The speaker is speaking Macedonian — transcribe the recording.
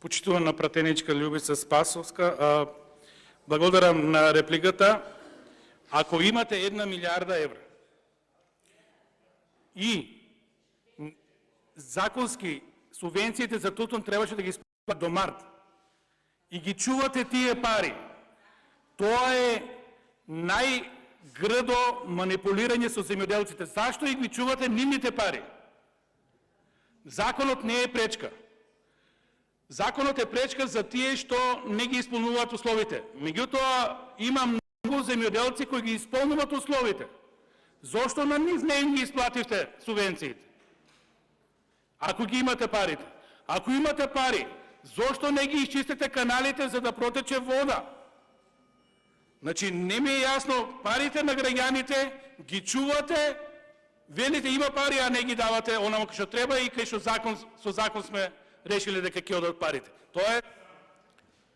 Почитувана пратеничка Љубица Спасовска, благодарам на репликата. Ако имате 1 милиарда евра и законски субвенциите за тутун требаше да ги исплатите до март и ги чувате тие пари, тоа е најгрдо манипулирање со земјоделците. Зашто и ги чувате нивните пари? Законот не е пречка. Законот е пречка за тие што не ги исполнуваат условите. Меѓутоа, има многу земјоделци кои ги исполнуваат условите. Зошто на нив не им ги исплативте субвенциите? Ако ги имате парите. Ако имате пари, зошто не ги изчистите каналите за да протече вода? Значи, не ми е јасно, парите на граѓаните ги чувате, велите има пари, а не ги давате онамо што треба и кај што со закон сме решили дека ќе одат парите. Тоа е